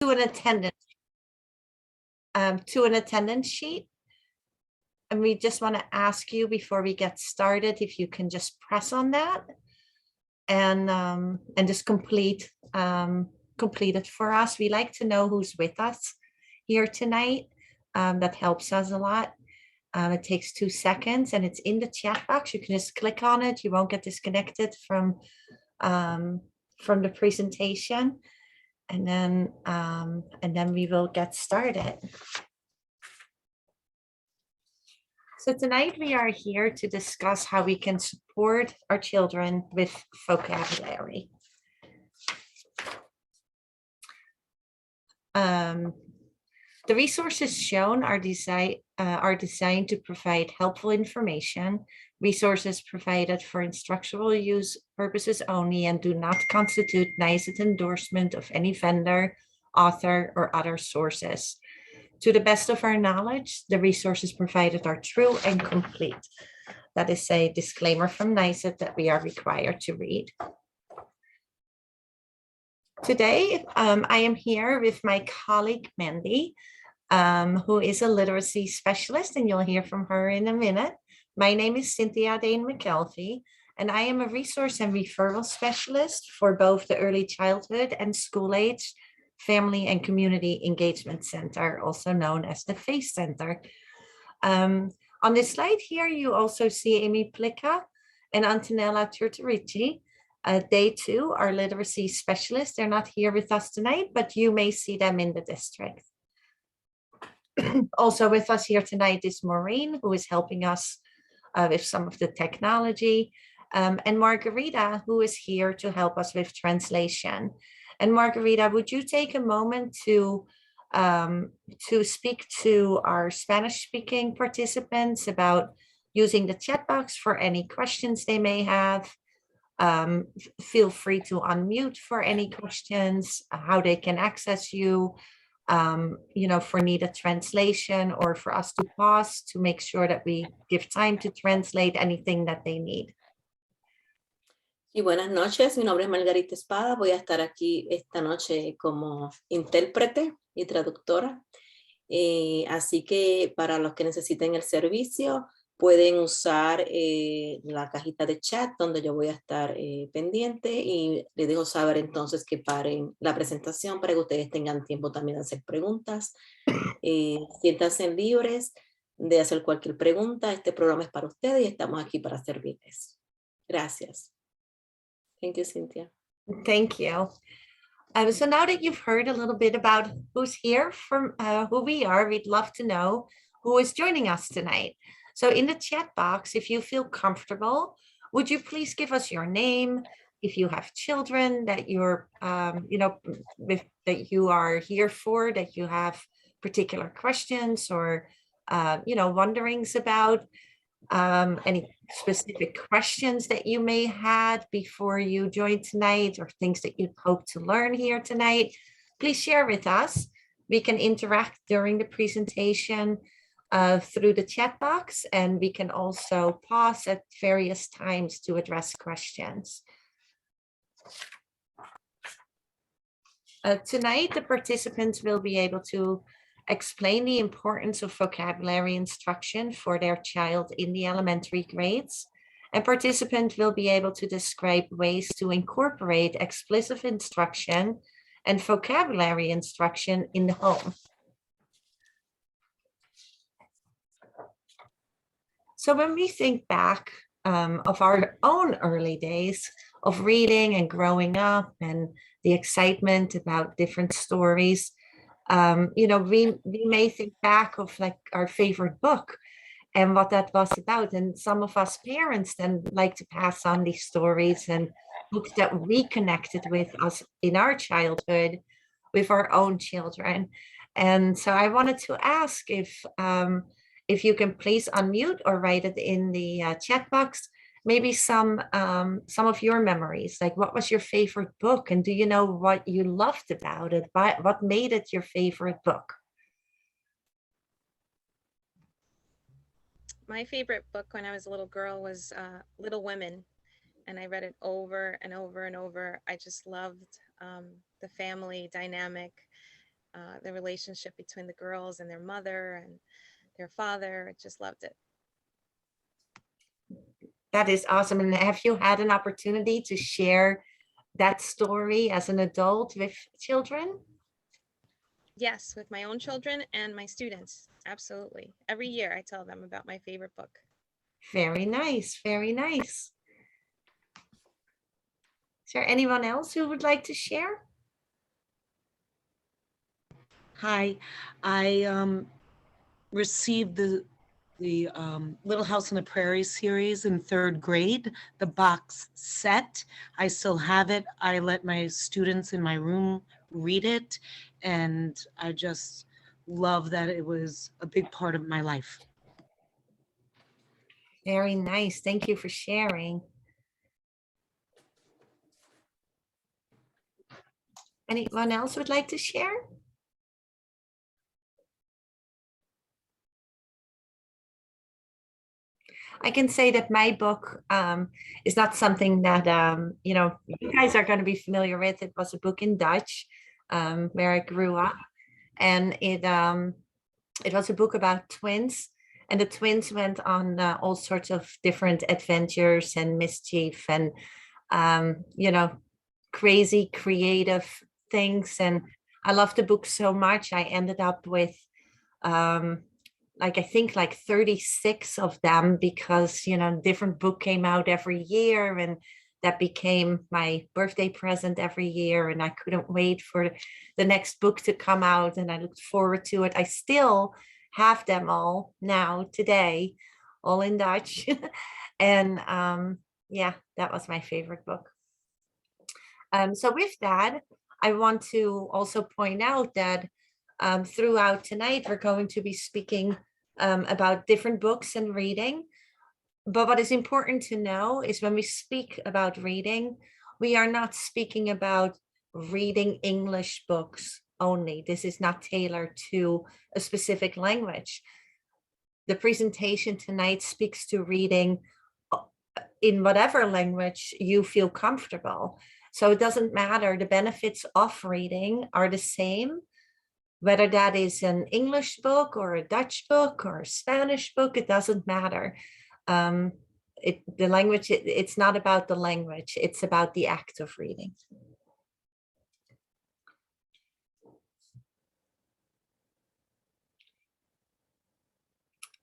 to an attendance sheet. And we just want to ask you before we get started, if you can just press on that and just complete it for us. We like to know who's with us here tonight. That helps us a lot. It takes 2 seconds and it's in the chat box. You can just click on it. You won't get disconnected from the presentation. And then we will get started. So tonight we are here to discuss how we can support our children with vocabulary. The resources shown are designed to provide helpful information. Resources provided for instructional use purposes only and do not constitute NYSET endorsement of any vendor, author, or other sources. To the best of our knowledge, the resources provided are true and complete. That is a disclaimer from NYSET that we are required to read. Today, I am here with my colleague, Mandy, who is a literacy specialist, and you'll hear from her in a minute. My name is Cynthia Dane McKelvey, and I am a resource and referral specialist for both the Early Childhood and School Age Family and Community Engagement Center, also known as the FACE Center. On this slide here, you also see Amy Plicka and Antonella Turturici. They too are literacy specialists. They're not here with us tonight, but you may see them in the district. Also with us here tonight is Maureen, who is helping us with some of the technology, and Margarita, who is here to help us with translation. And Margarita, would you take a moment to speak to our Spanish-speaking participants about using the chat box for any questions they may have? Feel free to unmute for any questions, how they can access you, for needed translation, or for us to pause to make sure that we give time to translate anything that they need. Y buenas noches, mi nombre es Margarita Espada, voy a estar aquí esta noche como intérprete y traductora, así que para los que necesiten el servicio pueden usar la cajita de chat donde yo voy a estar pendiente, y les dejo saber entonces que paren la presentación para que ustedes tengan tiempo también de hacer preguntas. Siéntanse libres de hacer cualquier pregunta. Este programa es para ustedes y estamos aquí para servirles. Gracias. Thank you, Cynthia. Thank you. So now that you've heard a little bit about who's here, from who we are, we'd love to know who is joining us tonight. So in the chat box, if you feel comfortable, would you please give us your name? If you have children that you're, that you are here for, that you have particular questions or, wonderings about, any specific questions that you may had before you joined tonight, or things that you'd hope to learn here tonight, please share with us. We can interact during the presentation through the chat box, and we can also pause at various times to address questions. Tonight, the participants will be able to explain the importance of vocabulary instruction for their child in the elementary grades, and participants will be able to describe ways to incorporate explicit instruction and vocabulary instruction in the home. So when we think back of our own early days of reading and growing up and the excitement about different stories, we may think back of like our favorite book and what that was about. And some of us parents then like to pass on these stories and books that we connected with us in our childhood with our own children. And so I wanted to ask if you can please unmute or write it in the chat box, maybe some of your memories, like what was your favorite book, and do you know what you loved about it? What made it your favorite book? My favorite book when I was a little girl was Little Women, and I read it over and over and over. I just loved the family dynamic the relationship between the girls and their mother and their father. I just loved it. That is awesome. And have you had an opportunity to share that story as an adult with children? Yes, with my own children and my students. Absolutely. Every year I tell them about my favorite book. Very nice. Very nice. Is there anyone else who would like to share? Hi, I received the Little House on the Prairie series in third grade, the box set. I still have it. I let my students in my room read it, and I just love that it was a big part of my life. Very nice. Thank you for sharing. Anyone else would like to share? I can say that my book is not something that you guys are going to be familiar with. It was a book in Dutch where I grew up, and it was a book about twins, and the twins went on all sorts of different adventures and mischief and crazy creative things. And I loved the book so much. I ended up with I think like 36 of them, because different book came out every year, and that became my birthday present every year, and I couldn't wait for the next book to come out, and I looked forward to it. I still have them all now today, all in Dutch. And yeah, that was my favorite book. So with that, I want to also point out that throughout tonight, we're going to be speaking about different books and reading. But what is important to know is when we speak about reading, we are not speaking about reading English books only. This is not tailored to a specific language. The presentation tonight speaks to reading in whatever language you feel comfortable. So it doesn't matter. The benefits of reading are the same, whether that is an English book or a Dutch book or a Spanish book, it doesn't matter. The language, it's not about the language, it's about the act of reading.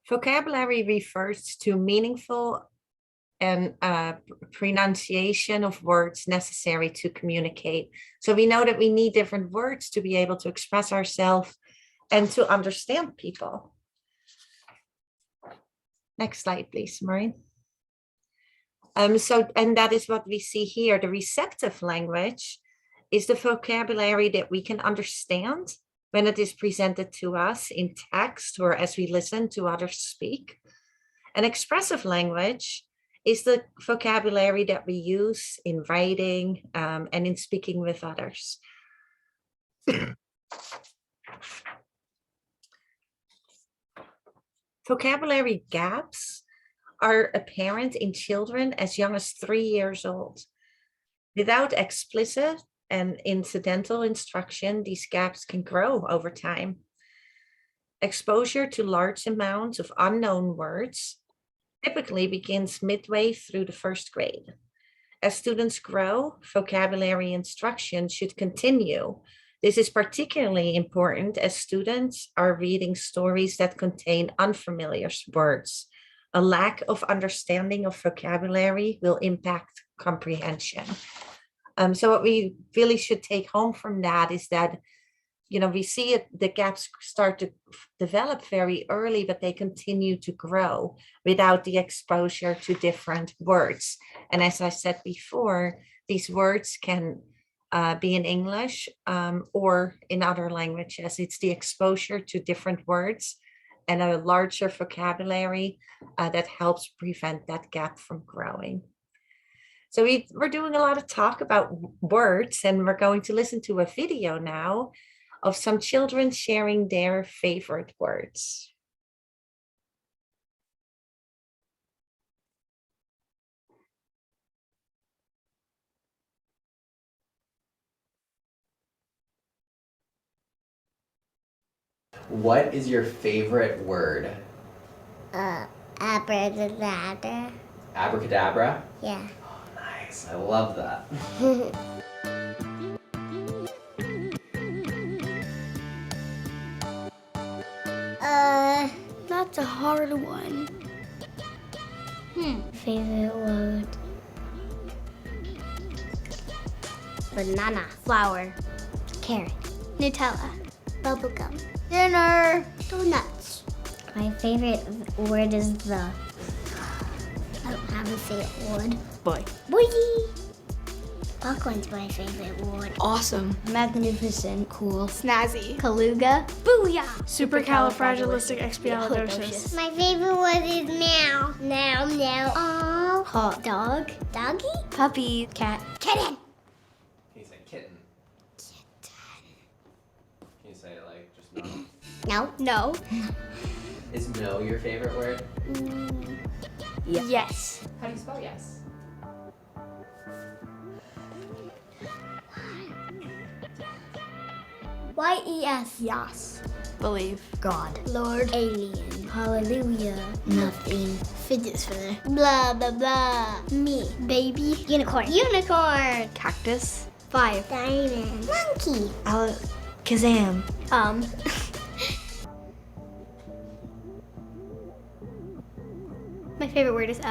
Vocabulary refers to meaningful and pronunciation of words necessary to communicate. So we know that we need different words to be able to express ourselves and to understand people. Next slide, please, Maureen. And that is what we see here. The receptive language is the vocabulary that we can understand when it is presented to us in text or as we listen to others speak. And expressive language is the vocabulary that we use in writing and in speaking with others. Vocabulary gaps are apparent in children as young as 3 years old. Without explicit and incidental instruction, these gaps can grow over time. Exposure to large amounts of unknown words typically begins midway through the first grade. As students grow, vocabulary instruction should continue. This is particularly important as students are reading stories that contain unfamiliar words. A lack of understanding of vocabulary will impact comprehension. So what we really should take home from that is that we see the gaps start to develop very early, but they continue to grow without the exposure to different words. And as I said before, these words can be in English or in other languages. It's the exposure to different words and a larger vocabulary that helps prevent that gap from growing. So we're doing a lot of talk about words, and we're going to listen to a video now of some children sharing their favorite words. What is your favorite word? Abracadabra. Abracadabra? Yeah. Oh, nice. I love that. That's a hard one. Favorite word. Banana. Flower. Carrot. Nutella. Bubblegum. Dinner. Donuts. My favorite word is the. I don't have a favorite word. Boy. Boy. Popcorn's my favorite word. Awesome. Magnificent. Cool. Snazzy. Kaluga. Booyah. Supercalifragilisticexpialidocious. My favorite word is meow. Meow, meow. Oh. Hot dog. Doggy. Puppy. Cat. Kitten. Can you say kitten? Can you say it like just No. No. Is no your favorite word? Yes. How do you spell yes? Y-E-S. Yes. Believe. God. Lord. Alien. Hallelujah. Nothing. Fidget spinner. Blah, blah, blah. Me. Baby. Unicorn. Unicorn. Cactus. Fire. Diamond. Monkey. Kazam. My favorite word is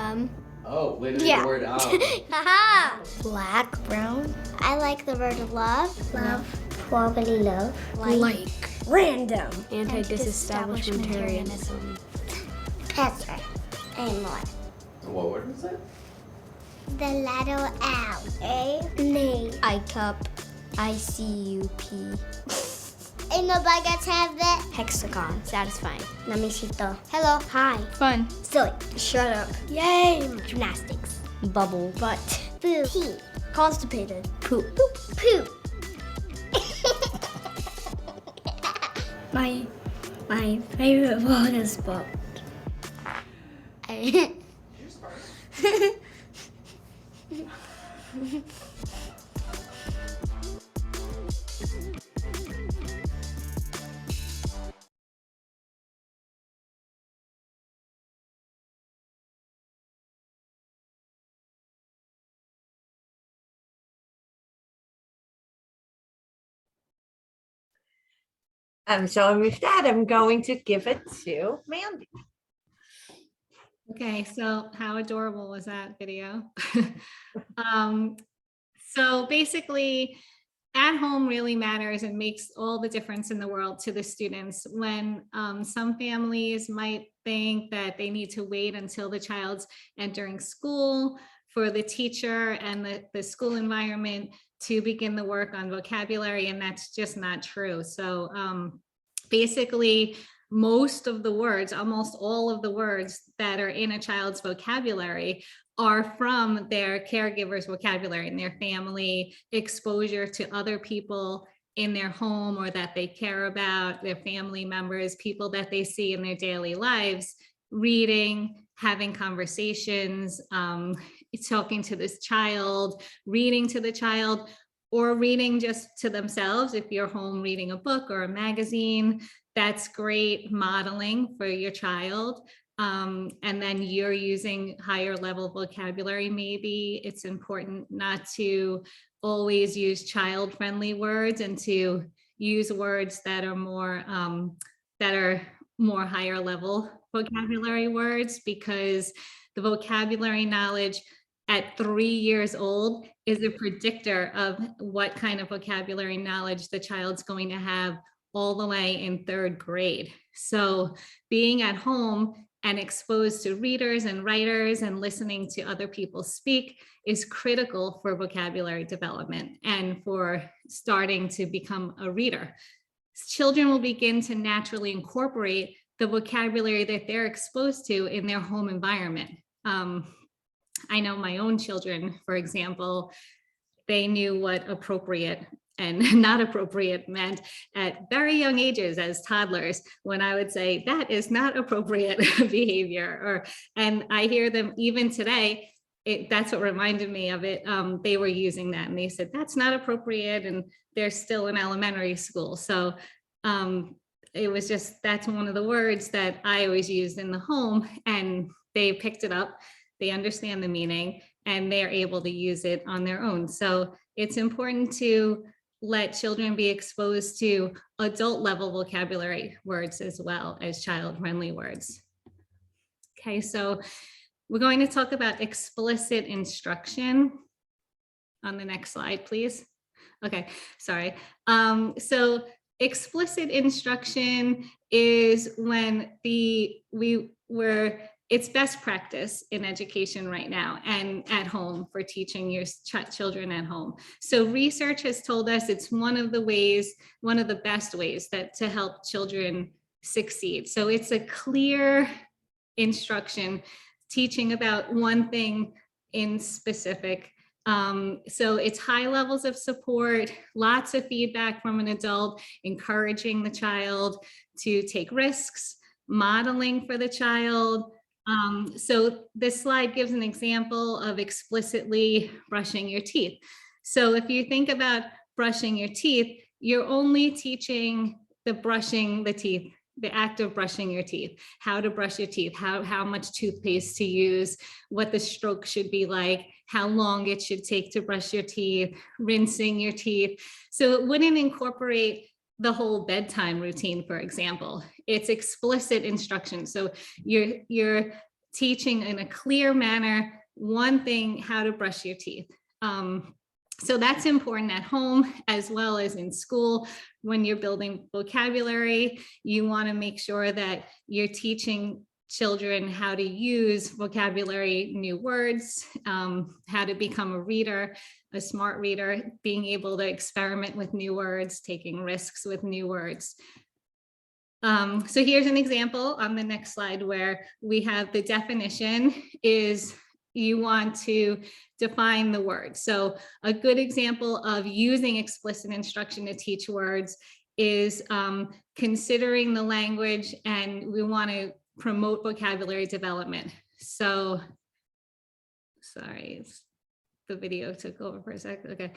Oh, literally Yeah. the word Haha. Black. Brown. I like the word love. Love. Probably love. Like. Random. Anti-disestablishmentarianism. Pester. And more. What word was it? The letter L. A. Me. I cup. I-C-U-P. And the baguettes have that. Hexagon. Satisfying. Namisito. Hello. Hi. Fun. Silly. Shut up. Yay. Gymnastics. Bubble. Butt. Boo. Pee. Constipated. Poop. Poop. Poop. My favorite word is boat. So with that, I'm going to give it to Mandy. Okay, so how adorable was that video? So basically, at home really matters and makes all the difference in the world to the students. When some families might think that they need to wait until the child's entering school for the teacher and the school environment to begin the work on vocabulary, and that's just not true. So basically, most of the words, almost all of the words that are in a child's vocabulary are from their caregiver's vocabulary and their family exposure to other people in their home or that they care about, their family members, people that they see in their daily lives, reading, having conversations, talking to this child, reading to the child, or reading just to themselves. If you're home reading a book or a magazine, that's great modeling for your child. And then you're using higher level vocabulary. Maybe it's important not to always use child-friendly words and to use words that are more higher level vocabulary words, because the vocabulary knowledge at 3 years old is a predictor of what kind of vocabulary knowledge the child's going to have all the way in 3rd grade. So being at home and exposed to readers and writers and listening to other people speak is critical for vocabulary development and for starting to become a reader. Children will begin to naturally incorporate the vocabulary that they're exposed to in their home environment. I know my own children, for example, they knew what appropriate and not appropriate meant at very young ages as toddlers, when I would say that is not appropriate behavior, and I hear them even today. That's what reminded me of it. They were using that and they said that's not appropriate, and they're still in elementary school. So it was just, that's one of the words that I always used in the home, and they picked it up, they understand the meaning, and they're able to use it on their own. So it's important to let children be exposed to adult level vocabulary words as well as child-friendly words. Okay, so we're going to talk about explicit instruction on the next slide, please. Okay, sorry. So explicit instruction is when it's best practice in education right now and at home for teaching your children at home. So research has told us it's one of the best ways to help children succeed. So it's a clear instruction teaching about one thing in specific. So it's high levels of support, lots of feedback from an adult, encouraging the child to take risks, modeling for the child. So this slide gives an example of explicitly brushing your teeth. So if you think about brushing your teeth, you're only teaching the act of brushing your teeth, how to brush your teeth, how much toothpaste to use, what the stroke should be like, how long it should take to brush your teeth, rinsing your teeth. So it wouldn't incorporate the whole bedtime routine, for example. It's explicit instruction. So you're teaching in a clear manner, one thing, how to brush your teeth. So that's important at home as well as in school. When you're building vocabulary, you want to make sure that you're teaching children how to use vocabulary, new words, how to become a reader, a smart reader, being able to experiment with new words, taking risks with new words. So here's an example on the next slide where we have the definition is you want to define the word. So a good example of using explicit instruction to teach words is considering the language, and we want to promote vocabulary development. So, sorry, the video took over for a second. Okay.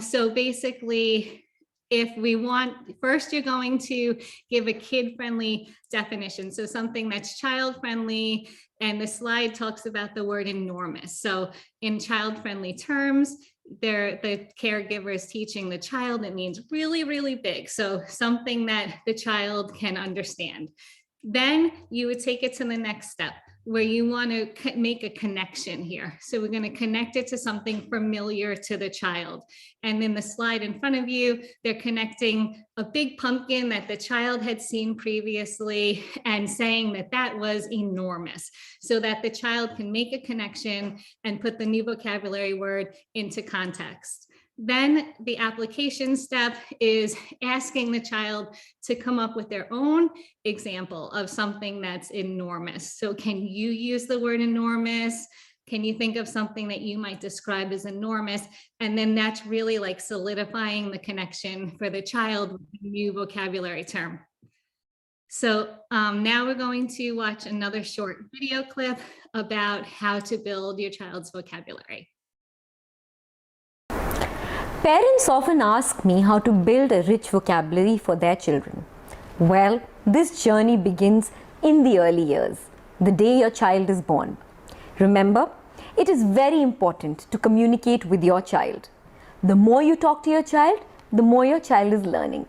So basically, if we want, first you're going to give a kid-friendly definition. So something that's child-friendly, and the slide talks about the word enormous. So in child-friendly terms, the caregiver is teaching the child, it means really, really big. So something that the child can understand. Then you would take it to the next step where you want to make a connection here. So we're going to connect it to something familiar to the child. And in the slide in front of you, they're connecting a big pumpkin that the child had seen previously and saying that that was enormous, so that the child can make a connection and put the new vocabulary word into context. Then the application step is asking the child to come up with their own example of something that's enormous. So can you use the word enormous? Can you think of something that you might describe as enormous? And then that's really like solidifying the connection for the child with a new vocabulary term. So now we're going to watch another short video clip about how to build your child's vocabulary. Parents often ask me how to build a rich vocabulary for their children. Well, this journey begins in the early years, the day your child is born. Remember, it is very important to communicate with your child. The more you talk to your child, the more your child is learning.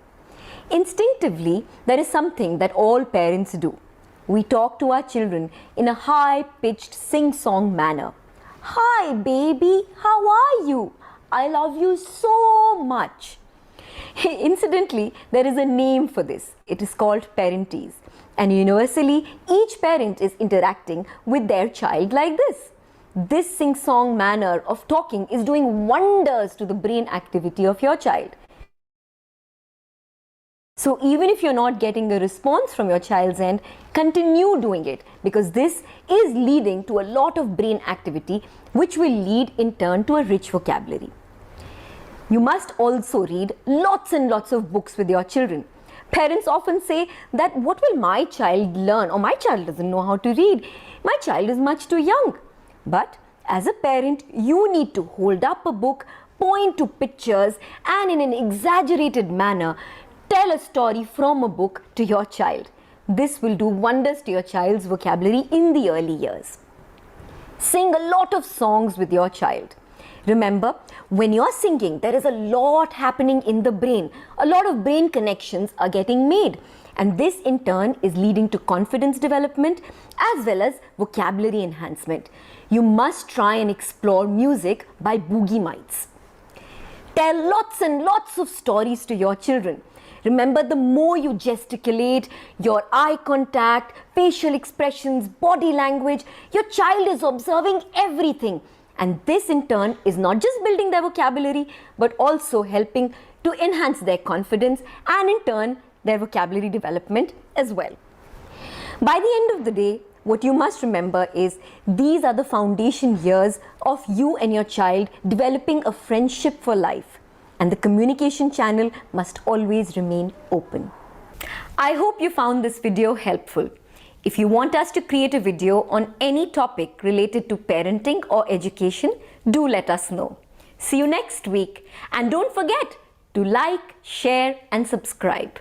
Instinctively, there is something that all parents do. We talk to our children in a high-pitched sing-song manner. Hi, baby, how are you? I love you so much. Incidentally, there is a name for this. It is called parentese. And universally, each parent is interacting with their child like this. This sing-song manner of talking is doing wonders to the brain activity of your child. So even if you're not getting a response from your child's end, continue doing it, because this is leading to a lot of brain activity, which will lead in turn to a rich vocabulary. You must also read lots and lots of books with your children. Parents often say that what will my child learn, or my child doesn't know how to read, my child is much too young. But as a parent, you need to hold up a book, point to pictures, and in an exaggerated manner tell a story from a book to your child. This will do wonders to your child's vocabulary in the early years. Sing a lot of songs with your child. Remember, when you're singing, there is a lot happening in the brain. A lot of brain connections are getting made. And this in turn is leading to confidence development as well as vocabulary enhancement. You must try and explore music by Boogie Mites. Tell lots and lots of stories to your children. Remember, the more you gesticulate, your eye contact, facial expressions, body language, your child is observing everything. And this in turn is not just building their vocabulary, but also helping to enhance their confidence and in turn their vocabulary development as well. By the end of the day, what you must remember is these are the foundation years of you and your child developing a friendship for life. And the communication channel must always remain open. I hope you found this video helpful. If you want us to create a video on any topic related to parenting or education, do let us know. See you next week. And don't forget to like, share and subscribe.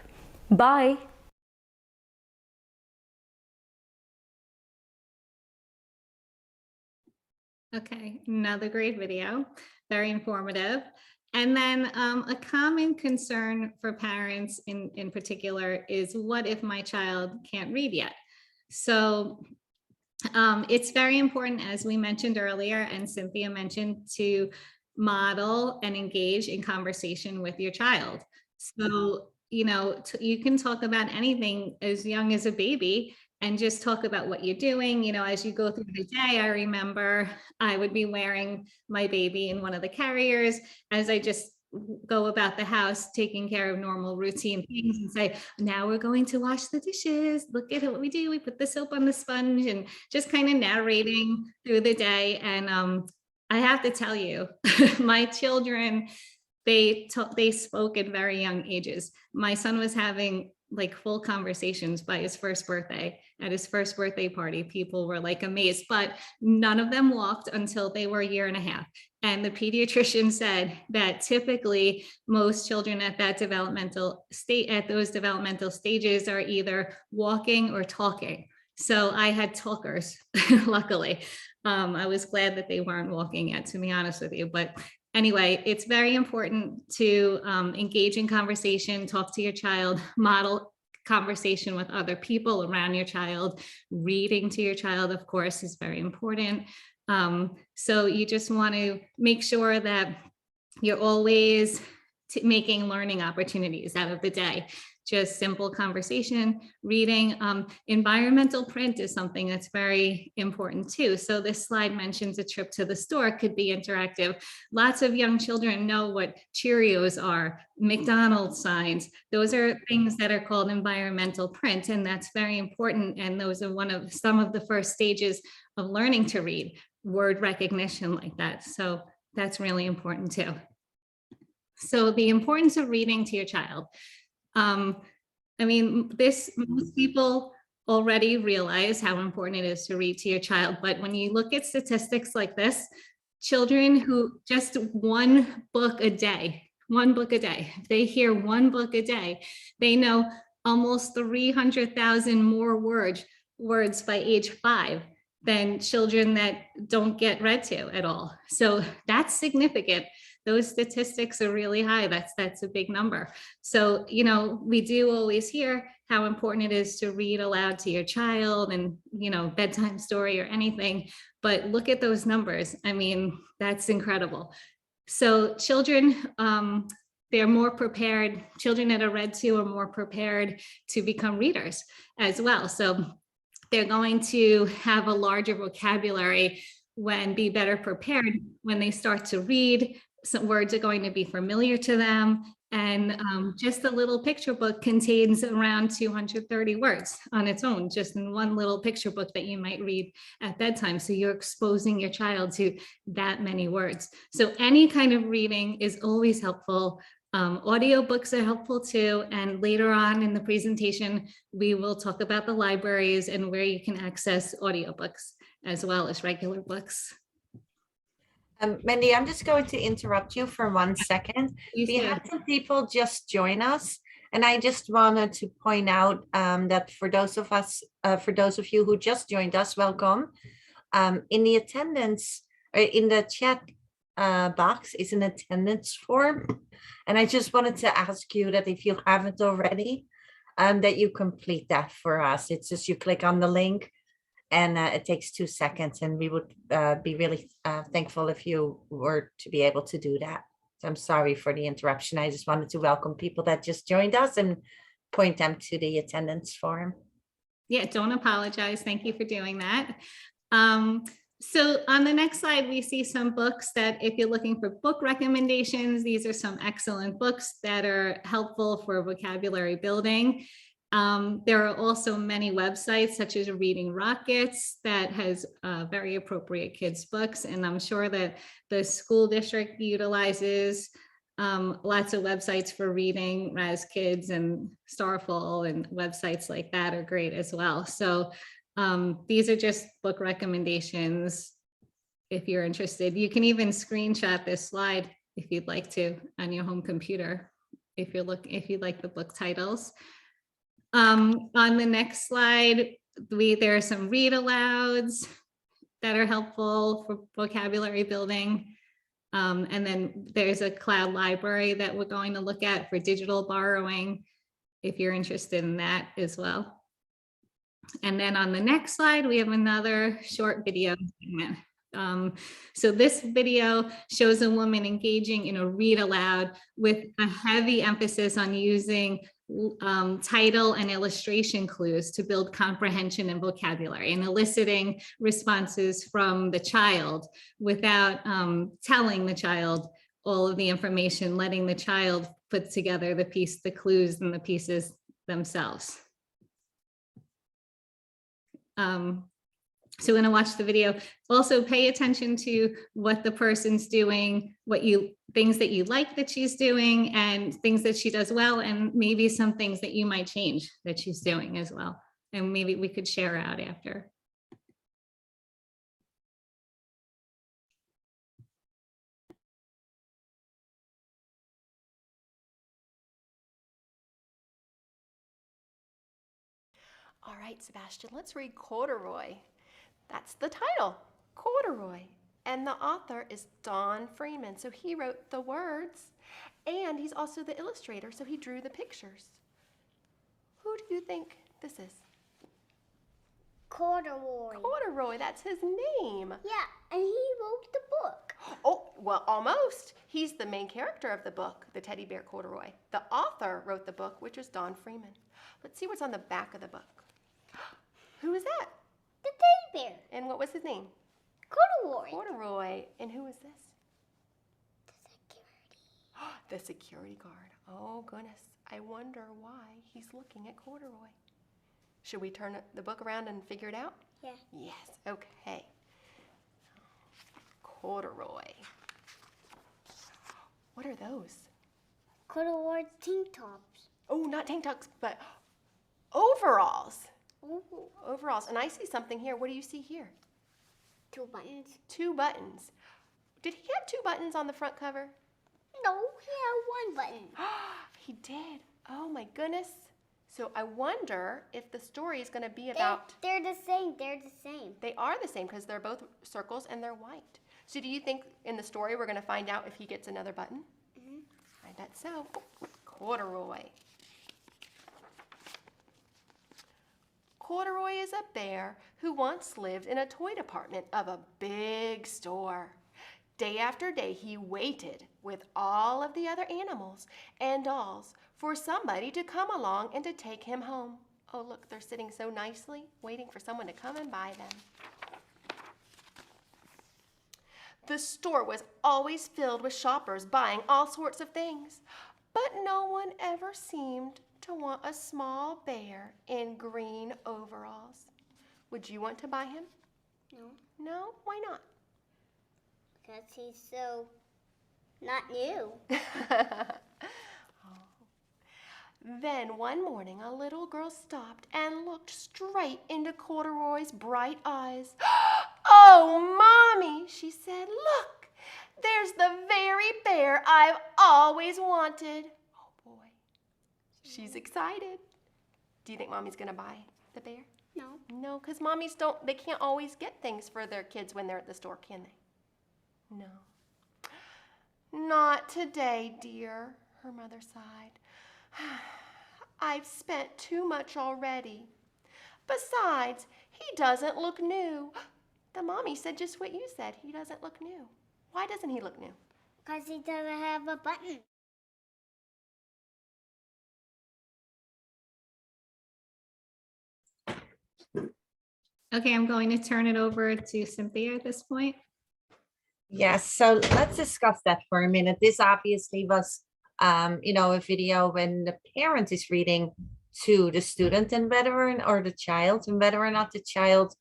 Bye. Okay, another great video, very informative. And then a common concern for parents in particular is, what if my child can't read yet? So it's very important, as we mentioned earlier, and Cynthia mentioned, to model and engage in conversation with your child. So, you know, you can talk about anything as young as a baby and just talk about what you're doing. You know, as you go through the day, I remember I would be wearing my baby in one of the carriers as I just go about the house, taking care of normal routine things, and say, now we're going to wash the dishes. Look at what we do. We put the soap on the sponge, and just kind of narrating through the day. And I have to tell you, my children, they spoke at very young ages. My son was having like full conversations by his first birthday. At his first birthday party, people were like amazed, but none of them walked until they were a year and a half. And the pediatrician said that typically most children at that developmental state, at those developmental stages, are either walking or talking. So I had talkers, luckily. I was glad that they weren't walking yet, to be honest with you. But anyway, it's very important to engage in conversation, talk to your child, model conversation with other people around your child. Reading to your child, of course, is very important. So you just want to make sure that you're always making learning opportunities out of the day. Just simple conversation, reading. Environmental print is something that's very important too. So this slide mentions a trip to the store could be interactive. Lots of young children know what Cheerios are, McDonald's signs. Those are things that are called environmental print, and that's very important. And those are some of the first stages of learning to read, word recognition like that. So that's really important too. So the importance of reading to your child. I mean, most people already realize how important it is to read to your child, but when you look at statistics like this, children who just one book a day, if they hear one book a day, they know almost 300,000 more words by age 5 than children that don't get read to at all. So that's significant. Those statistics are really high. That's a big number. So, you know, we do always hear how important it is to read aloud to your child and, you know, bedtime story or anything, but look at those numbers. I mean, that's incredible. So children, they're more prepared. Children that are read to are more prepared to become readers as well. So they're going to have a larger vocabulary be better prepared when they start to read. Some words are going to be familiar to them. And just a little picture book contains around 230 words on its own, just in one little picture book that you might read at bedtime. So you're exposing your child to that many words. So any kind of reading is always helpful. Audiobooks are helpful too. And later on in the presentation, we will talk about the libraries and where you can access audiobooks as well as regular books. Mindy, I'm just going to interrupt you for 1 second. We had some people just join us. And I just wanted to point out that for those of you who just joined us, welcome. In the attendance, in the chat box is an attendance form. And I just wanted to ask you that if you haven't already, that you complete that for us. It's just you click on the link and it takes 2 seconds, and we would be really thankful if you were to be able to do that. So I'm sorry for the interruption. I just wanted to welcome people that just joined us and point them to the attendance form. Yeah, don't apologize. Thank you for doing that. So on the next slide, we see some books that if you're looking for book recommendations, these are some excellent books that are helpful for vocabulary building. There are also many websites such as Reading Rockets that has very appropriate kids books. And I'm sure that the school district utilizes lots of websites for reading as kids, and Starfall and websites like that are great as well. So these are just book recommendations if you're interested. You can even screenshot this slide if you'd like to on your home computer, if you like the book titles. On the next slide, there are some read alouds that are helpful for vocabulary building. And then there's a cloud library that we're going to look at for digital borrowing, if you're interested in that as well. And then on the next slide, we have another short video segment. So this video shows a woman engaging in a read aloud with a heavy emphasis on using title and illustration clues to build comprehension and vocabulary, and eliciting responses from the child without telling the child all of the information, letting the child put together the clues and the pieces themselves. So when I watch the video, also pay attention to what the person's doing, things that you like that she's doing, and things that she does well, and maybe some things that you might change that she's doing as well. And maybe we could share out after. All right, Sebastian, let's read Corduroy. That's the title, Corduroy. And the author is Don Freeman. So he wrote the words, and he's also the illustrator, so he drew the pictures. Who do you think this is? Corduroy. Corduroy, that's his name. Yeah, and he wrote the book. Oh, well, almost. He's the main character of the book, the teddy bear Corduroy. The author wrote the book, which is Don Freeman. Let's see what's on the back of the book. Who is that? The teddy bear. And what was his name? Corduroy. Corduroy. And who is this? The security. The security guard. Oh, goodness. I wonder why he's looking at Corduroy. Should we turn the book around and figure it out? Yeah. Yes. Okay. Corduroy. What are those? Corduroy tank tops. Oh, not tank tops, but overalls. Ooh. Overalls. And I see something here. What do you see here? 2 buttons. 2 buttons. Did he have 2 buttons on the front cover? No, he had 1 button. He did. Oh my goodness. So I wonder if the story is going to be about... They're the same. They're the same. They are the same because they're both circles and they're white. So do you think in the story we're going to find out if he gets another button? Mm-hmm. I bet so. Corduroy. Corduroy is a bear who once lived in a toy department of a big store. Day after day, he waited with all of the other animals and dolls for somebody to come along and to take him home. Oh, look, they're sitting so nicely, waiting for someone to come and buy them. The store was always filled with shoppers buying all sorts of things, but no one ever seemed to want a small bear in green overalls. Would you want to buy him? No. No? Why not? Because he's so not new. Then one morning, a little girl stopped and looked straight into Corduroy's bright eyes. "Oh, Mommy," she said, "look, there's the very bear I've always wanted." Oh, boy. She's excited. Do you think Mommy's gonna buy the bear? No. No, because mommies they can't always get things for their kids when they're at the store, can they? No. Not today, dear, her mother sighed. I've spent too much already. Besides, he doesn't look new. The mommy said just what you said. He doesn't look new. Why doesn't he look new? Because he doesn't have a button. Okay, I'm going to turn it over to Cynthia at this point. Yes, so let's discuss that for a minute. This obviously was, a video when the parent is reading to the student and or the child, and whether or not the child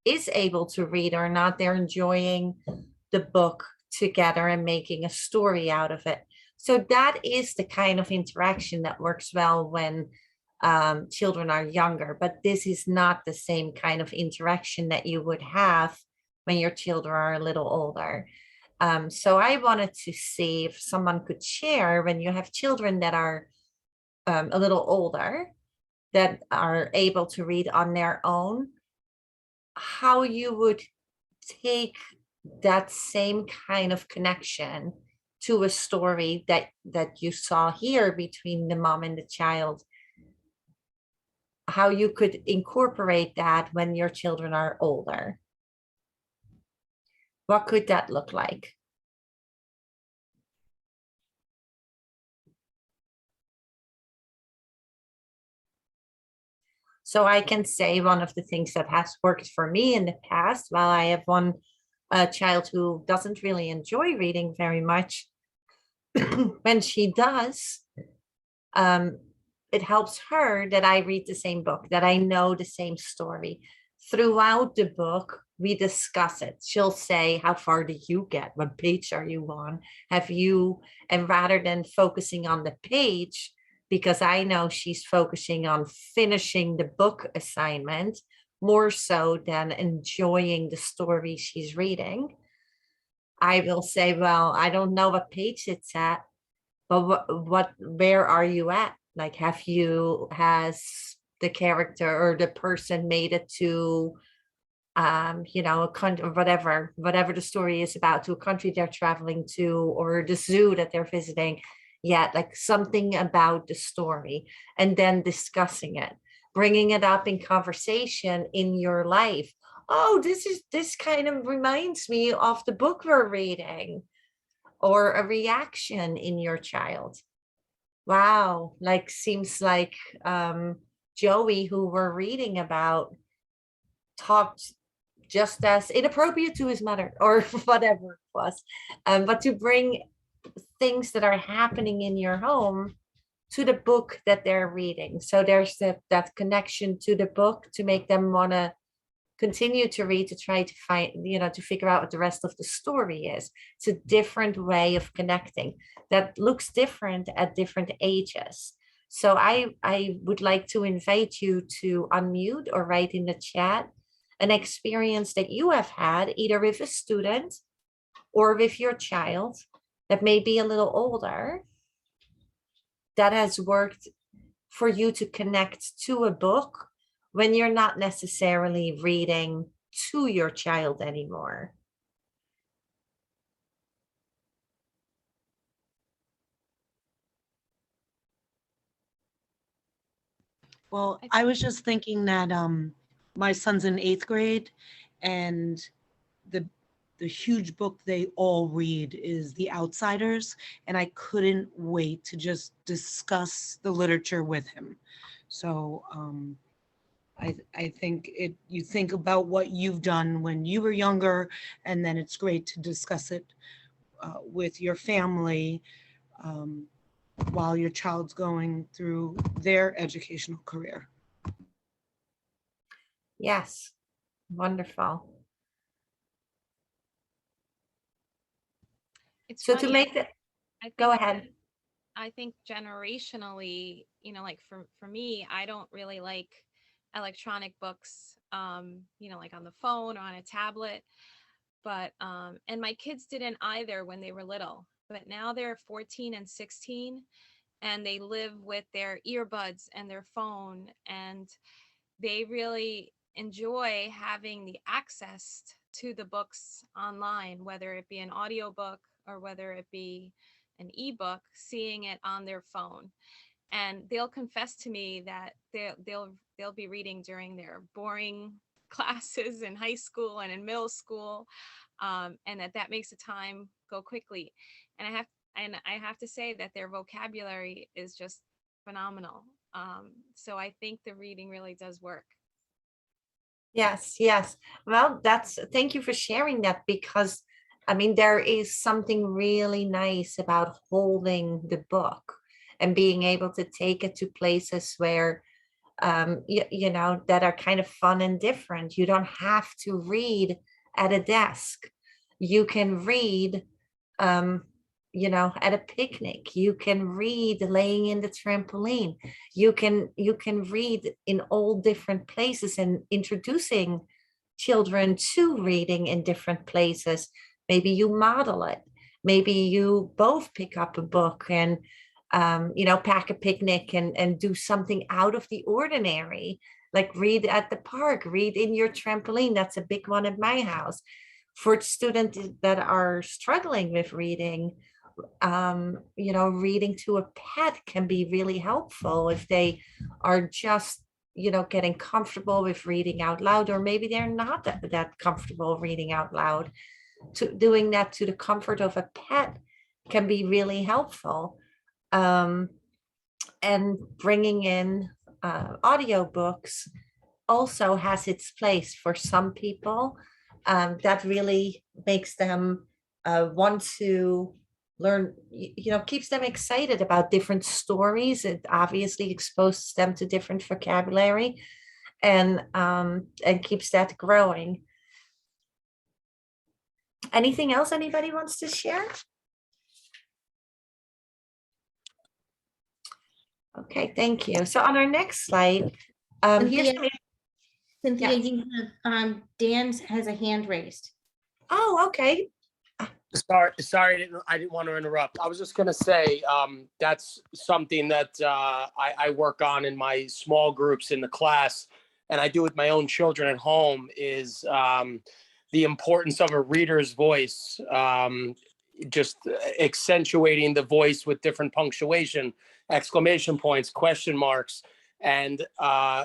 is able to read or not, they're enjoying the book together and making a story out of it. So that is the kind of interaction that works well when children are younger, but this is not the same kind of interaction that you would have when your children are a little older. So I wanted to see if someone could share when you have children that are a little older, that are able to read on their own, how you would take that same kind of connection to a story that you saw here between the mom and the child, how you could incorporate that when your children are older. What could that look like? So I can say one of the things that has worked for me in the past, while I have one child who doesn't really enjoy reading very much, when she does, it helps her that I read the same book, that I know the same story. Throughout the book, we discuss it. She'll say, how far did you get? What page are you on? Have you, and rather than focusing on the page, because I know she's focusing on finishing the book assignment more so than enjoying the story she's reading, I will say, well, I don't know what page it's at, but where are you at? Like, has the character or the person made it to, a country, or whatever the story is about, to a country they're traveling to, or the zoo that they're visiting yet, like something about the story, and then discussing it, bringing it up in conversation in your life. Oh, this kind of reminds me of the book we're reading, or a reaction in your child. Wow, like seems like Joey, who we're reading about, talked just as inappropriate to his mother, or whatever it was. But to bring things that are happening in your home to the book that they're reading. So there's that connection to the book to make them want to continue to read, to try to find, to figure out what the rest of the story is. It's a different way of connecting that looks different at different ages. So I would like to invite you to unmute or write in the chat an experience that you have had, either with a student or with your child that may be a little older, that has worked for you to connect to a book when you're not necessarily reading to your child anymore. Well, I was just thinking that my son's in 8th grade, and the huge book they all read is The Outsiders, and I couldn't wait to just discuss the literature with him. So I think you think about what you've done when you were younger, and then it's great to discuss it with your family while your child's going through their educational career. Yes, wonderful. It's So funny, to make it, go ahead. I think generationally, like for me, I don't really like electronic books, like on the phone or on a tablet. But and my kids didn't either when they were little, but now they're 14 and 16, and they live with their earbuds and their phone, and they really enjoy having the access to the books online, whether it be an audiobook or whether it be an ebook, seeing it on their phone. And they'll confess to me that they'll be reading during their boring classes in high school and in middle school, and that makes the time go quickly. And I have to say that their vocabulary is just phenomenal. So I think the reading really does work. Yes, yes. Well, thank you for sharing that, because I mean, there is something really nice about holding the book and being able to take it to places where, you know, that are kind of fun and different. You don't have to read at a desk. You can read, you know, at a picnic. You can read laying in the trampoline. You can read in all different places, and introducing children to reading in different places. Maybe you model it. Maybe you both pick up a book and, you know, pack a picnic and do something out of the ordinary, like read at the park, read in your trampoline. That's a big one at my house. For students that are struggling with reading, you know, reading to a pet can be really helpful if they are just, you know, getting comfortable with reading out loud, or maybe they're not that comfortable reading out loud. Doing that to the comfort of a pet can be really helpful. And bringing in audiobooks also has its place for some people. That really makes them want to learn, you know, keeps them excited about different stories. It obviously exposes them to different vocabulary, and keeps that growing. Anything else anybody wants to share? Okay, thank you. So on our next slide, here's Cynthia, yes. you have Dan has a hand raised. Oh, okay. Sorry, I didn't want to interrupt. I was just going to say that's something that I work on in my small groups in the class, and I do with my own children at home, is the importance of a reader's voice, just accentuating the voice with different punctuation, exclamation points, question marks. And,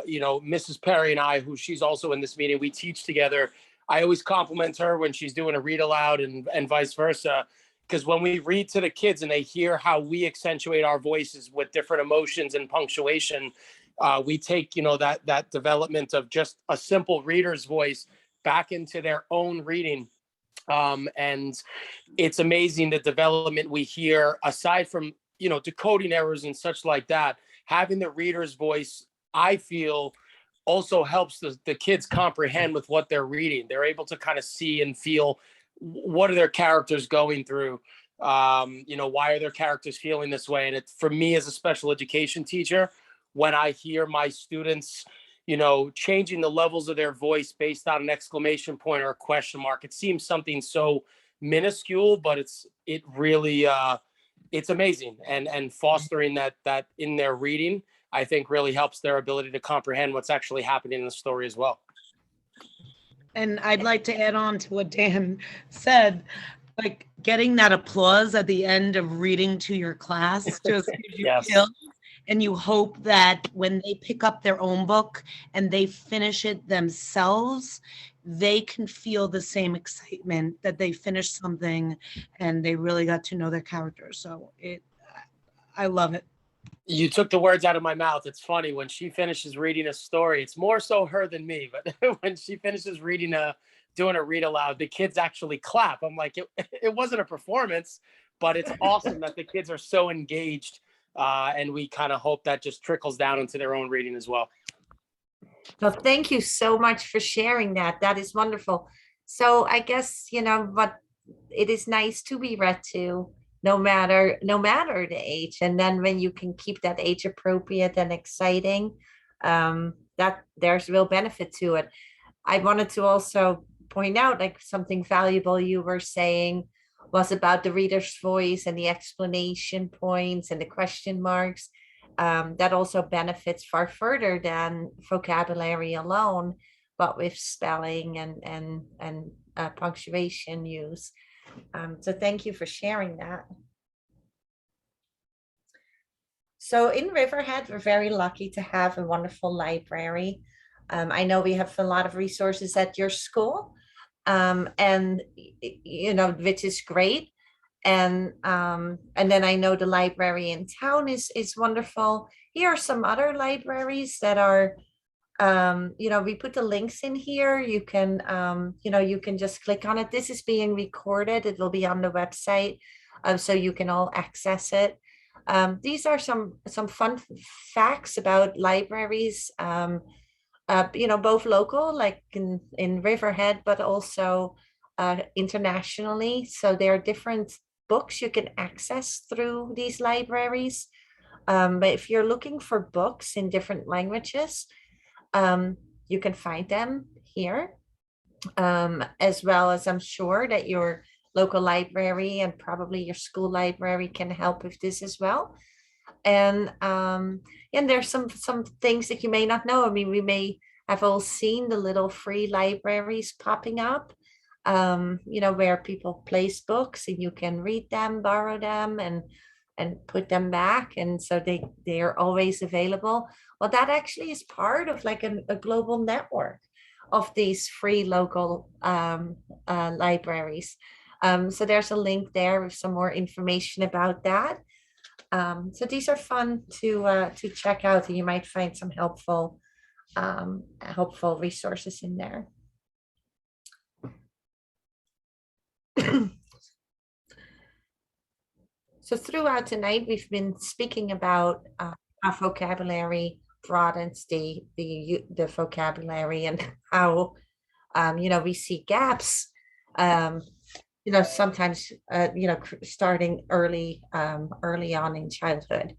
you know, Mrs. Perry and I, who she's also in this meeting, we teach together. I always compliment her when she's doing a read aloud, and vice versa, because when we read to the kids and they hear how we accentuate our voices with different emotions and punctuation, we take, you know, that development of just a simple reader's voice back into their own reading. And it's amazing the development we hear, aside from, you know, decoding errors and such like that. Having the reader's voice, I feel, also helps the kids comprehend with what they're reading. They're able to kind of see and feel what are their characters going through. You know, why are their characters feeling this way? And for me as a special education teacher, when I hear my students, you know, changing the levels of their voice based on an exclamation point or a question mark, it seems something so minuscule, but it really it's amazing. And fostering that in their reading, I think really helps their ability to comprehend what's actually happening in the story as well. And I'd like to add on to what Dan said, like getting that applause at the end of reading to your class just gives you Yes. chills. And you hope that when they pick up their own book and they finish it themselves, they can feel the same excitement that they finished something and they really got to know their character. So I love it. You took the words out of my mouth. It's funny, when she finishes reading a story, it's more so her than me, but when she finishes doing a read aloud, the kids actually clap. I'm like, it wasn't a performance, but it's awesome that the kids are so engaged. And we kind of hope that just trickles down into their own reading as well. Well, thank you so much for sharing that. That is wonderful. So I guess, you know, what it is nice to be read to, no matter the age. And then when you can keep that age appropriate and exciting, that there's real benefit to it. I wanted to also point out, like, something valuable you were saying was about the reader's voice and the explanation points and the question marks. That also benefits far further than vocabulary alone, but with spelling and punctuation use. So thank you for sharing that. So in Riverhead, we're very lucky to have a wonderful library. I know we have a lot of resources at your school, and which is great. And then I know the library in town is wonderful. Here are some other libraries that are, we put the links in here. You can, you can just click on it. This is being recorded. It will be on the website, so you can all access it. These are some fun facts about libraries, both local, like in Riverhead, but also internationally. So there are different books you can access through these libraries. But if you're looking for books in different languages, you can find them here, as well as I'm sure that your local library and probably your school library can help with this as well. And there's some things that you may not know. I mean, we may have all seen the little free libraries popping up, where people place books and you can read them, borrow them, and put them back. And so they are always available. Well, that actually is part of like a global network of these free local libraries. So there's a link there with some more information about that. So these are fun to check out, and you might find some helpful resources in there. So throughout tonight, we've been speaking about how vocabulary broadens the vocabulary, and how we see gaps. Sometimes starting early on in childhood.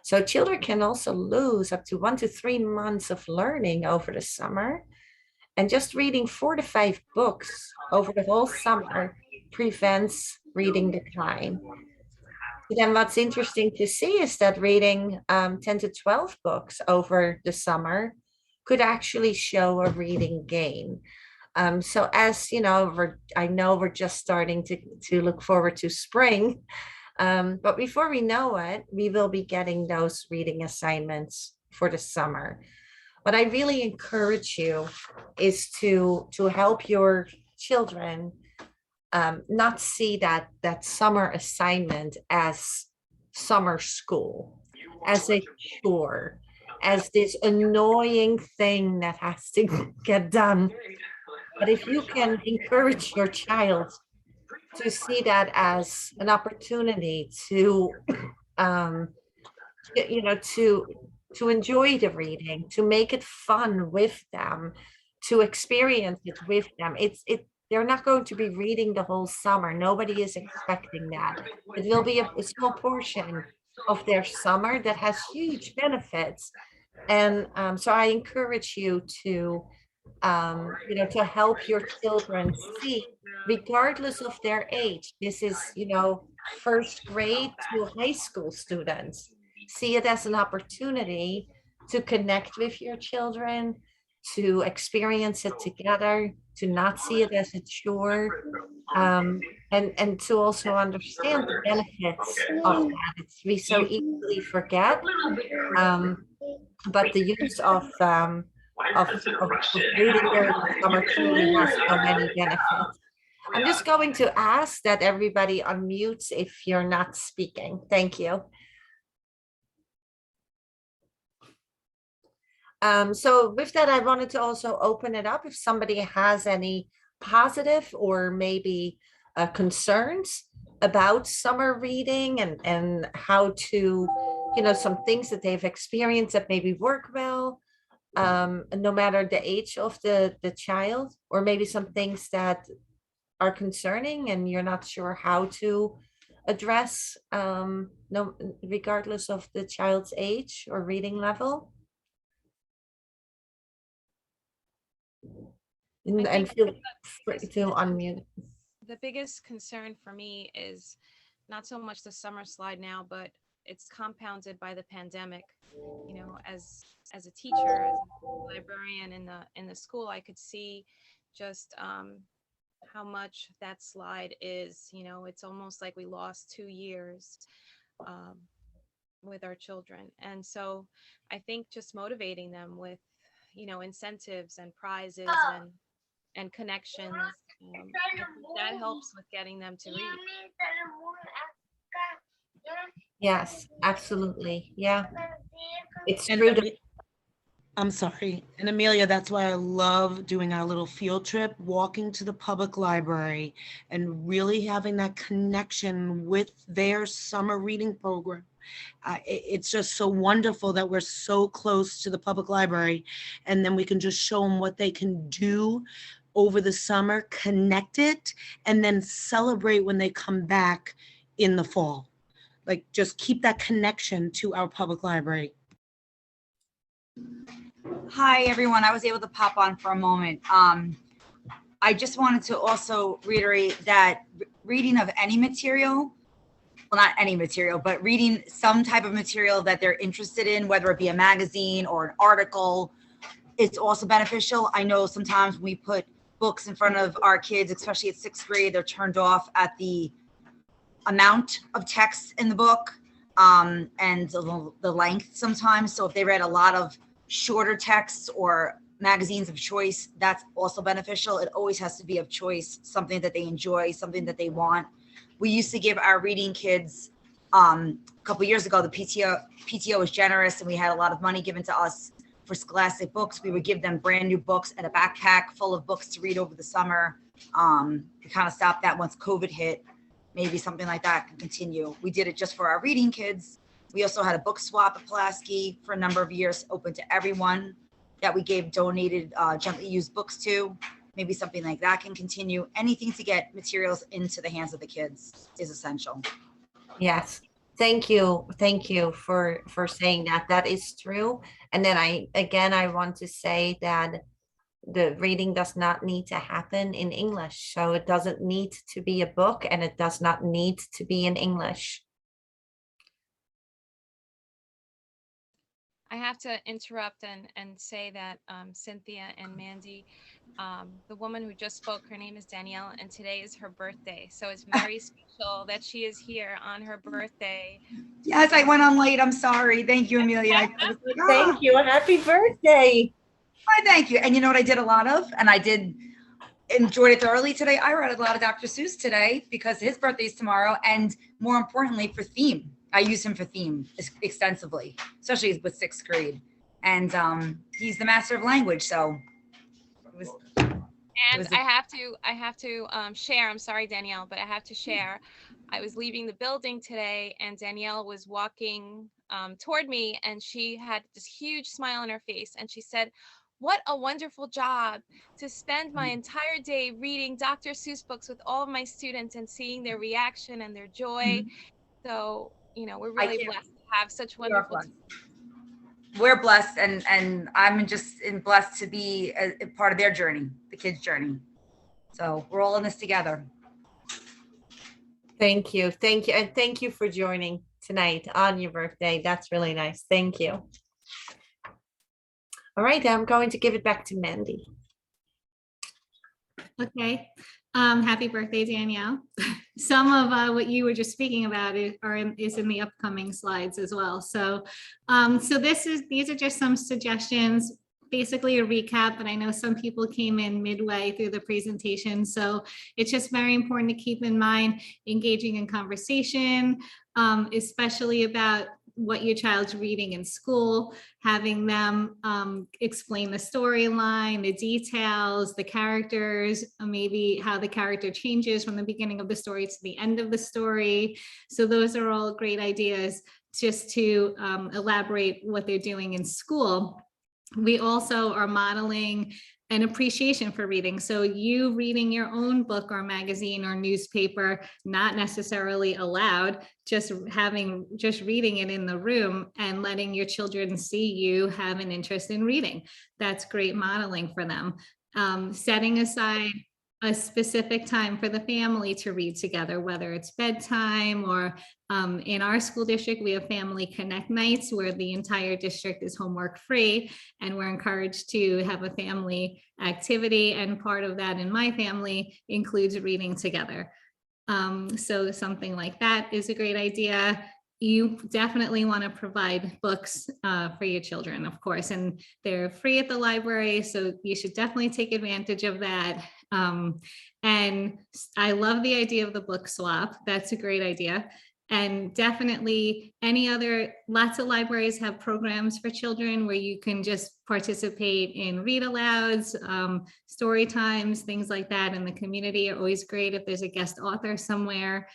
So children can also lose up to 1 to 3 months of learning over the summer, and just reading 4 to 5 books over the whole summer prevents reading decline. Then what's interesting to see is that reading 10 to 12 books over the summer could actually show a reading gain. So as you know, I know we're just starting to look forward to spring, but before we know it, we will be getting those reading assignments for the summer. What I really encourage you is to help your children not see that summer assignment as summer school, as a chore, as this annoying thing that has to get done. But if you can encourage your child to see that as an opportunity to to enjoy the reading, to make it fun with them, to experience it with them, they're not going to be reading the whole summer. Nobody is expecting that. It will be a small portion of their summer that has huge benefits. And so I encourage you to to help your children see, regardless of their age. This is, first grade to high school students. See it as an opportunity to connect with your children, to experience it together, to not see it as a chore, and to also understand the benefits of that. We so easily forget, but the use of reading during the summer truly has so many benefits. I'm just going to ask that everybody unmutes if you're not speaking. Thank you. So with that, I wanted to also open it up if somebody has any positive or maybe concerns about summer reading, and how to, some things that they've experienced that maybe work well, no matter the age of the child, or maybe some things that are concerning and you're not sure how to address, no, regardless of the child's age or reading level. And feel free to unmute. the biggest concern for me is not so much the summer slide now, but it's compounded by the pandemic. You know, as a teacher, as a librarian in the school, I could see just how much that slide is. You know, it's almost like we lost 2 years um, with our children, and so I think just motivating them with, you know, incentives and prizes and connections. I think that helps with getting them to read. Yes, absolutely. Yeah, it's And true. I'm sorry. And Amelia, that's why I love doing our little field trip, walking to the public library and really having that connection with their summer reading program. It's just so wonderful that we're so close to the public library, and then we can just show them what they can do over the summer, connect it, and then celebrate when they come back in the fall. Like, just keep that connection to our public library. Hi, everyone. I was able to pop on for a moment. I just wanted to also reiterate that reading of any material, well, not any material, but reading some type of material that they're interested in, whether it be a magazine or an article, it's also beneficial. I know sometimes when we put books in front of our kids, especially at 6th grade, they're turned off at the amount of text in the book and the length sometimes. So if they read a lot of shorter texts or magazines of choice, that's also beneficial. It always has to be of choice, something that they enjoy, something that they want. We used to give our reading kids a couple years ago, the PTO was generous and we had a lot of money given to us for scholastic books. We would give them brand new books and a backpack full of books to read over the summer. We kind of stopped that once COVID hit. Maybe something like that can continue. We did it just for our reading kids. We also had a book swap at Pulaski for a number of years, open to everyone that we gave donated gently used books to. Maybe something like that can continue. Anything to get materials into the hands of the kids is essential. Yes. Thank you. Thank you for saying that. That is true. And then I want to say that the reading does not need to happen in English. So it doesn't need to be a book and it does not need to be in English. I have to interrupt and say that Cynthia and Mandy, the woman who just spoke, her name is Danielle, and today is her birthday. So it's very special that she is here on her birthday. Yes, I went on late. I'm sorry. Thank you, Amelia. Thank you. Happy birthday. Oh, thank you. And you know what I did a lot of? And I did enjoyed it thoroughly today. I read a lot of Dr. Seuss today because his birthday is tomorrow. And more importantly, for theme. I use him for theme extensively, especially with 6th grade. And he's the master of language. So I have to share. I'm sorry, Danielle, but I have to share. I was leaving the building today and Danielle was walking toward me and she had this huge smile on her face. And she said, "What a wonderful job to spend my entire day reading Dr. Seuss books with all of my students and seeing their reaction and their joy." So, you know, we're really blessed to have such wonderful. We're blessed, and I'm just blessed to be a part of their journey, the kids' journey. So we're all in this together. Thank you. Thank you. And thank you for joining tonight on your birthday. That's really nice. Thank you. All right, I'm going to give it back to Mandy. Okay. Happy birthday, Danielle. Some of what you were just speaking about is in the upcoming slides as well. So, these are just some suggestions, basically a recap, but I know some people came in midway through the presentation. So it's just very important to keep in mind engaging in conversation, especially about what your child's reading in school, having them explain the storyline, the details, the characters, maybe how the character changes from the beginning of the story to the end of the story. So those are all great ideas just to elaborate what they're doing in school. We also are modeling an appreciation for reading. So you reading your own book or magazine or newspaper, not necessarily aloud, just reading it in the room and letting your children see you have an interest in reading. That's great modeling for them. Setting aside a specific time for the family to read together, whether it's bedtime or in our school district, we have family connect nights where the entire district is homework free, and we're encouraged to have a family activity. And part of that in my family includes reading together. So something like that is a great idea. You definitely want to provide books for your children, of course, and they're free at the library, so you should definitely take advantage of that. And I love the idea of the book swap. That's a great idea. And definitely lots of libraries have programs for children where you can just participate in read alouds, story times, things like that. And the community are always great if there's a guest author somewhere.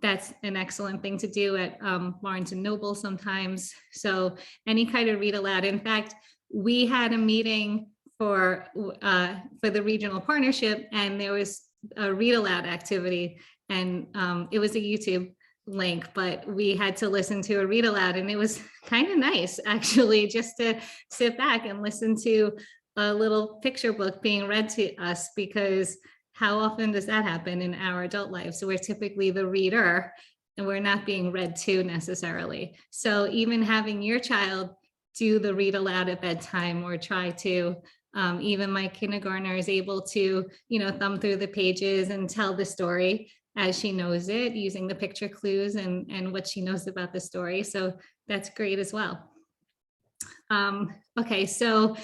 That's an excellent thing to do at Barnes and Noble sometimes. So any kind of read aloud. In fact, we had a meeting for the regional partnership, and there was a read aloud activity, and it was a YouTube link, but we had to listen to a read aloud, and it was kind of nice actually, just to sit back and listen to a little picture book being read to us, because how often does that happen in our adult lives? So we're typically the reader and we're not being read to necessarily. So even having your child do the read aloud at bedtime, or try to, even my kindergartner is able to, thumb through the pages and tell the story as she knows it, using the picture clues and what she knows about the story. So that's great as well. Okay, so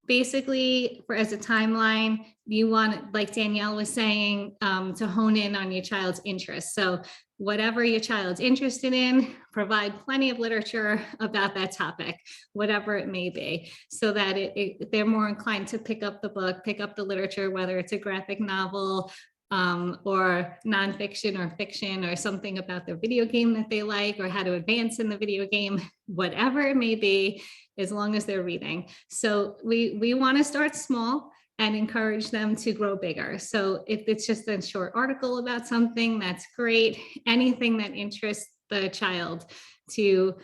basically, as a timeline, you want, like Danielle was saying, to hone in on your child's interests. So whatever your child's interested in, provide plenty of literature about that topic, whatever it may be, so that they're more inclined to pick up the book, pick up the literature, whether it's a graphic novel, or nonfiction or fiction, or something about their video game that they like, or how to advance in the video game, whatever it may be, as long as they're reading. So we want to start small and encourage them to grow bigger. So if it's just a short article about something, that's great. Anything that interests the child, to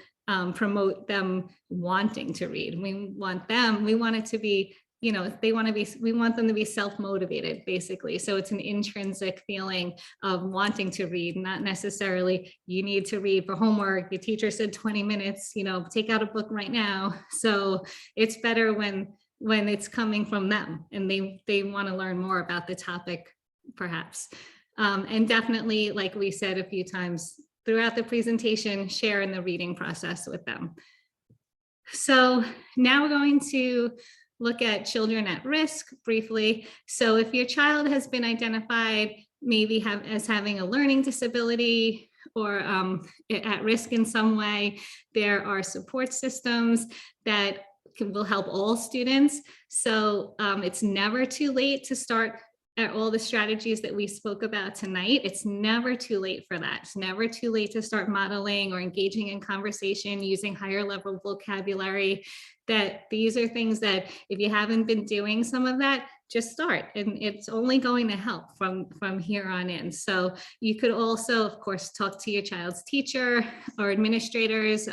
promote them wanting to read. We want it to be, we want them to be self-motivated, basically. So it's an intrinsic feeling of wanting to read, not necessarily you need to read for homework. The teacher said 20 minutes, take out a book right now. So it's better when it's coming from them and they want to learn more about the topic, perhaps. And definitely, like we said a few times throughout the presentation, share in the reading process with them. So now we're going to look at children at risk briefly. So if your child has been identified maybe as having a learning disability or at risk in some way, there are support systems that will help all students. So it's never too late to start at all the strategies that we spoke about tonight. It's never too late for that. It's never too late to start modeling or engaging in conversation, using higher level vocabulary. That these are things that if you haven't been doing some of that, just start, and it's only going to help from here on in. So you could also, of course, talk to your child's teacher or administrators,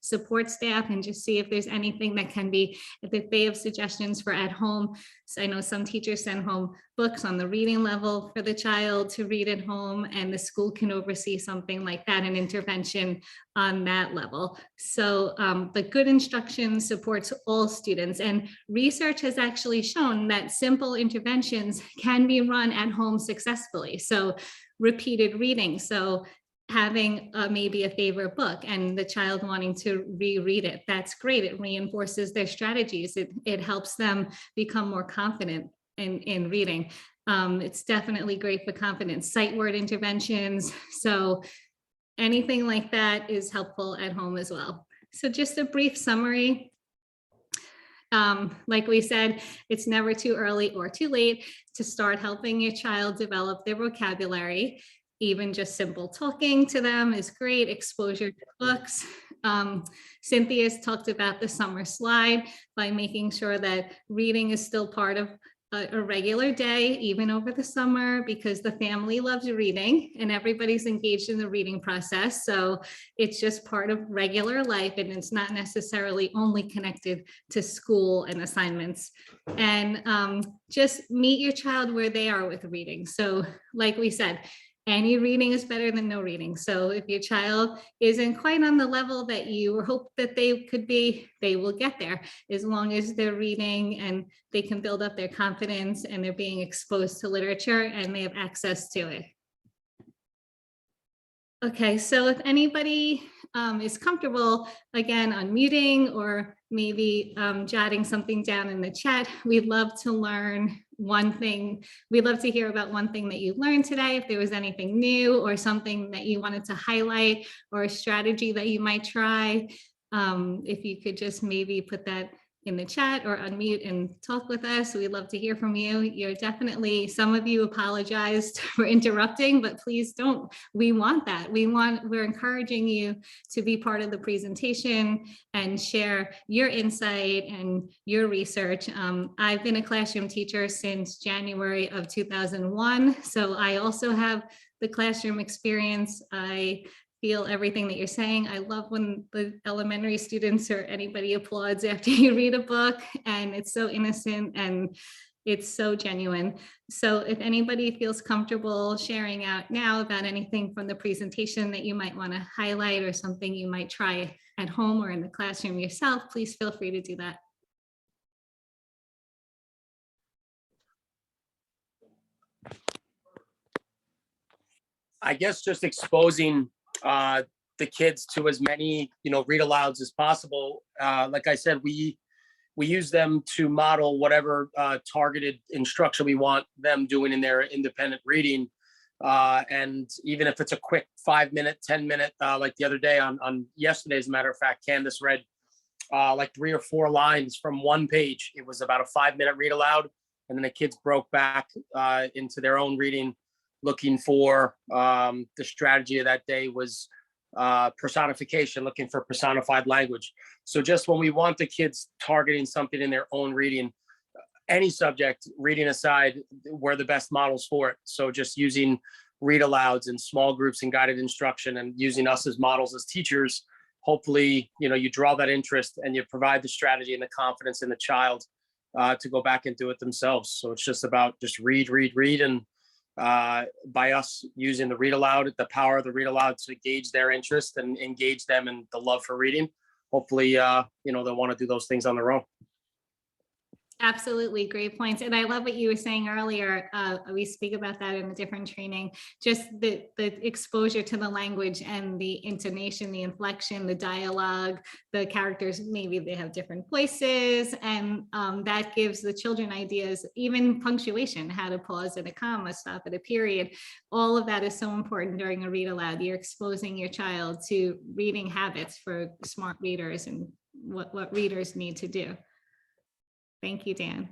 support staff, and just see if there's anything that can be, if they have suggestions for at home. So I know some teachers send home books on the reading level for the child to read at home, and the school can oversee something like that, an intervention on that level. So the good instruction supports all students, and research has actually shown that simple interventions can be run at home successfully. So repeated reading, so having maybe a favorite book and the child wanting to reread it, that's great. It reinforces their strategies. It helps them become more confident in reading. It's definitely great for confidence. Sight word interventions, so anything like that is helpful at home as well. So just a brief summary. Like we said, it's never too early or too late to start helping your child develop their vocabulary. Even just simple talking to them is great. Exposure to books. Cynthia's talked about the summer slide by making sure that reading is still part of a regular day, even over the summer, because the family loves reading and everybody's engaged in the reading process. So it's just part of regular life, and it's not necessarily only connected to school and assignments. And just meet your child where they are with reading. So like we said, any reading is better than no reading. So if your child isn't quite on the level that you hope that they could be, they will get there, as long as they're reading and they can build up their confidence and they're being exposed to literature and they have access to it. Okay, so if anybody is comfortable, again, unmuting or maybe jotting something down in the chat, we'd love to learn one thing. We'd love to hear about one thing that you learned today, if there was anything new or something that you wanted to highlight or a strategy that you might try. If you could just maybe put that in the chat or unmute and talk with us. We'd love to hear from you. You're definitely, some of you apologized for interrupting, but please don't. We want that. We're encouraging you to be part of the presentation and share your insight and your research. I've been a classroom teacher since January of 2001. So I also have the classroom experience. I feel everything that you're saying. I love when the elementary students or anybody applauds after you read a book, and it's so innocent and it's so genuine. So if anybody feels comfortable sharing out now about anything from the presentation that you might want to highlight or something you might try at home or in the classroom yourself, please feel free to do that. I guess just exposing the kids to as many, read alouds as possible. Like I said, we use them to model whatever targeted instruction we want them doing in their independent reading. And even if it's a quick 5-minute, 10-minute, like the other day on yesterday, as a matter of fact, Candace read like 3 or 4 lines from one page. It was about a 5-minute read aloud. And then the kids broke back into their own reading, looking for the strategy of that day was personification, looking for personified language. So just when we want the kids targeting something in their own reading, any subject, reading aside, we're the best models for it. So just using read alouds in small groups and guided instruction and using us as models as teachers, hopefully, you draw that interest and you provide the strategy and the confidence in the child to go back and do it themselves. So it's just about just read. And by us using the read aloud, the power of the read aloud to gauge their interest and engage them in the love for reading, hopefully, they'll want to do those things on their own. Absolutely, great points. And I love what you were saying earlier. We speak about that in a different training, just the exposure to the language and the intonation, the inflection, the dialogue, the characters, maybe they have different voices, and that gives the children ideas, even punctuation, how to pause at a comma, stop at a period. All of that is so important during a read aloud. You're exposing your child to reading habits for smart readers and what readers need to do. Thank you, Dan.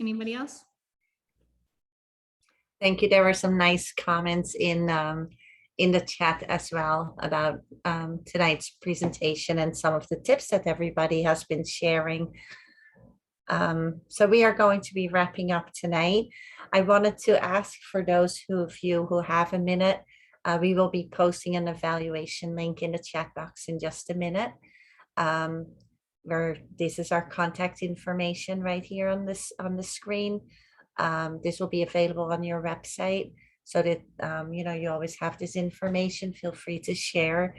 Anybody else? Thank you. There were some nice comments in the chat as well about tonight's presentation and some of the tips that everybody has been sharing. So we are going to be wrapping up tonight. I wanted to ask for those of you who have a minute, we will be posting an evaluation link in the chat box in just a minute. Where this is our contact information right here on the screen. This will be available on your website so that you always have this information. Feel free to share,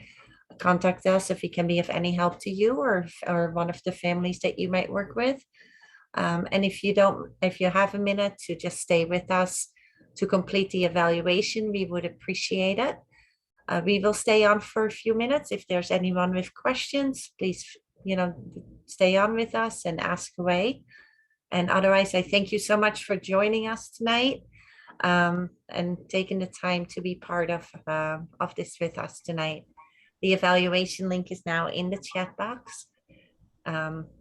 contact us if we can be of any help to you or one of the families that you might work with. And if you have a minute to just stay with us to complete the evaluation, we would appreciate it. We will stay on for a few minutes. If there's anyone with questions, please stay on with us and ask away. And otherwise, I thank you so much for joining us tonight and taking the time to be part of this with us tonight. The evaluation link is now in the chat box.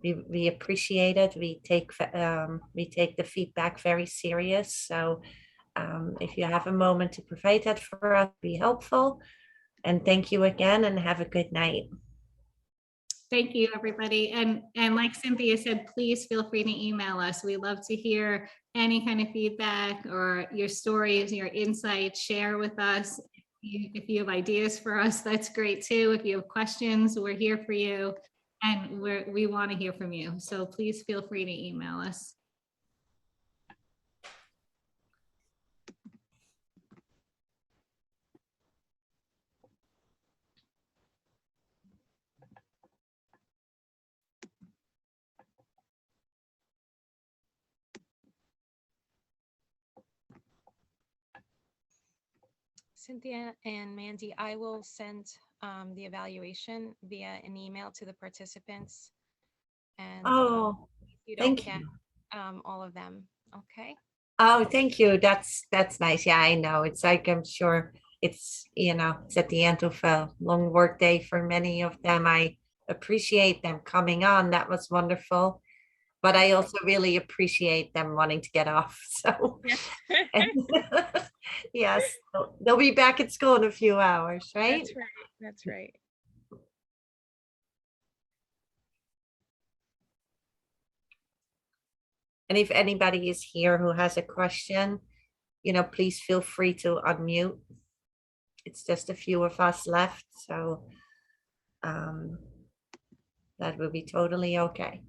We appreciate it. We take the feedback very serious. So if you have a moment to provide that for us, be helpful. And thank you again and have a good night. Thank you, everybody. And like Cynthia said, please feel free to email us. We love to hear any kind of feedback or your stories, your insights, share with us. If you have ideas for us, that's great too. If you have questions, we're here for you, and we want to hear from you. So please feel free to email us. Cynthia and Mandy, I will send the evaluation via an email to the participants. And Oh, if you don't thank get you. all of them, okay? Oh, thank you. That's nice. Yeah, I know. It's like, I'm sure it's, it's at the end of a long work day for many of them. I appreciate them coming on. That was wonderful. But I also really appreciate them wanting to get off. So yes, they'll be back at school in a few hours, right? That's right. That's right. And if anybody is here who has a question, please feel free to unmute. It's just a few of us left, so that will be totally okay.